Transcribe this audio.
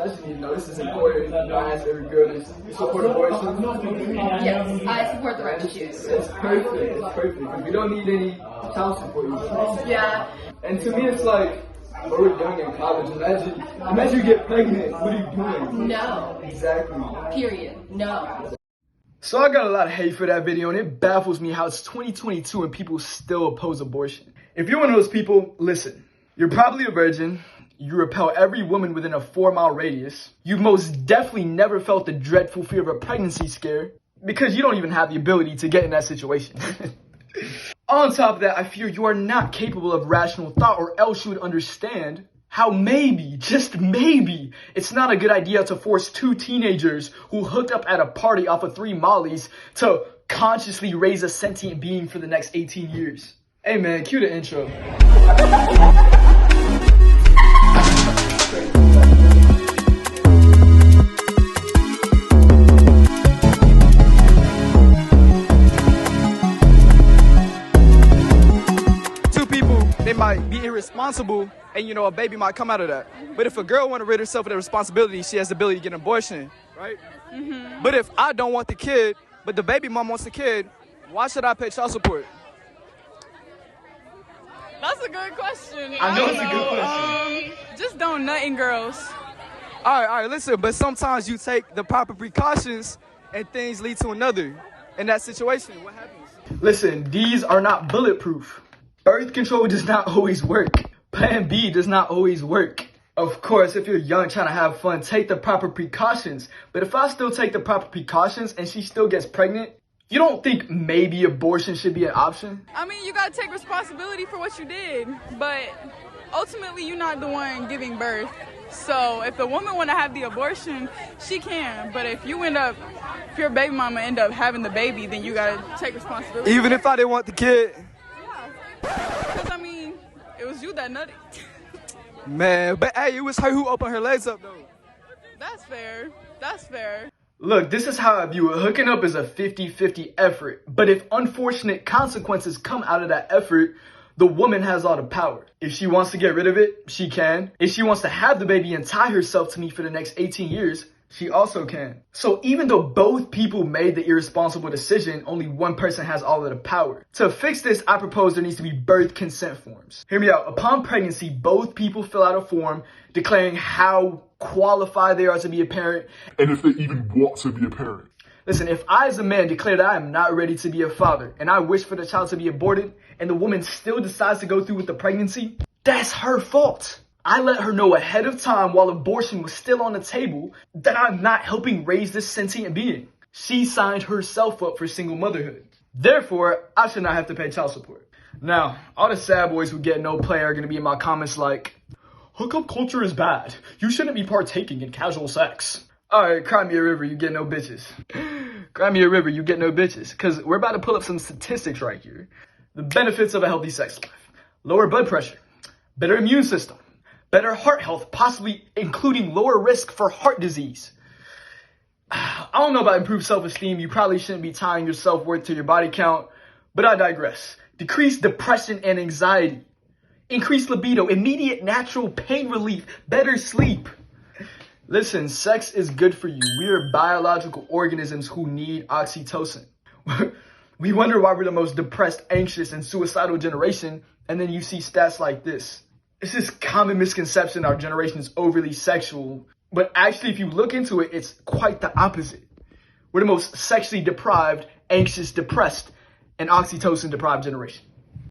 I just need to know this is important. You know, I ask every girl, you support abortion? Yes, I support the right to choose. It's perfect. It's perfect. Because we don't need any child support. Yeah. And to me, it's like, we're young in college. Imagine you get pregnant. What are you doing? No. Exactly. Period. No. So I got a lot of hate for that video, and it baffles me how it's 2022 and people still oppose abortion. If you're one of those people, listen. You're probably a virgin. You repel every woman within a 4-mile radius. You've most definitely never felt the dreadful fear of a pregnancy scare because you don't even have the ability to get in that situation. On top of that, I fear you are not capable of rational thought, or else you would understand how maybe, just maybe, it's not a good idea to force 2 teenagers who hooked up at a party off of 3 mollies to consciously raise a sentient being for the next 18 years. Hey man, cue the intro. They might be irresponsible, and you know, a baby might come out of that. But if a girl want to rid herself of the responsibility, she has the ability to get an abortion, right? Mm-hmm. But if I don't want the kid, but the baby mom wants the kid, why should I pay child support? That's a good question. I know it's a good question. Just don't nut in girls. All right, listen, but sometimes you take the proper precautions and things lead to another. In that situation, what happens? Listen, these are not bulletproof. Birth control does not always work. Plan B does not always work. Of course, if you're young trying to have fun, take the proper precautions. But if I still take the proper precautions and she still gets pregnant, you don't think maybe abortion should be an option? I mean, you gotta take responsibility for what you did, but ultimately you're not the one giving birth. So if the woman want to have the abortion, she can. But if your baby mama end up having the baby, then you gotta take responsibility. Even if I didn't want the kid? Because, I mean, it was you that nutted. Man, but hey, it was her who opened her legs up, though. That's fair. That's fair. Look, this is how I view it. Hooking up is a 50-50 effort. But if unfortunate consequences come out of that effort, the woman has all the power. If she wants to get rid of it, she can. If she wants to have the baby and tie herself to me for the next 18 years, she also can. So even though both people made the irresponsible decision, only one person has all of the power. To fix this, I propose there needs to be birth consent forms. Hear me out. Upon pregnancy, both people fill out a form declaring how qualified they are to be a parent. And if they even want to be a parent. Listen, if I as a man declare that I am not ready to be a father and I wish for the child to be aborted and the woman still decides to go through with the pregnancy, that's her fault. I let her know ahead of time while abortion was still on the table that I'm not helping raise this sentient being. She signed herself up for single motherhood. Therefore, I should not have to pay child support. Now, all the sad boys who get no play are going to be in my comments like, hookup culture is bad. You shouldn't be partaking in casual sex. Alright, cry me a river, you get no bitches. Cry me a river, you get no bitches. Because we're about to pull up some statistics right here. The benefits of a healthy sex life. Lower blood pressure. Better immune system. Better heart health, possibly including lower risk for heart disease. I don't know about improved self-esteem. You probably shouldn't be tying your self-worth to your body count, but I digress. Decreased depression and anxiety. Increased libido, immediate natural pain relief, better sleep. Listen, sex is good for you. We are biological organisms who need oxytocin. We wonder why we're the most depressed, anxious, and suicidal generation, and then you see stats like this. It's this common misconception our generation is overly sexual, but actually if you look into it, it's quite the opposite. We're the most sexually deprived, anxious, depressed, and oxytocin deprived generation.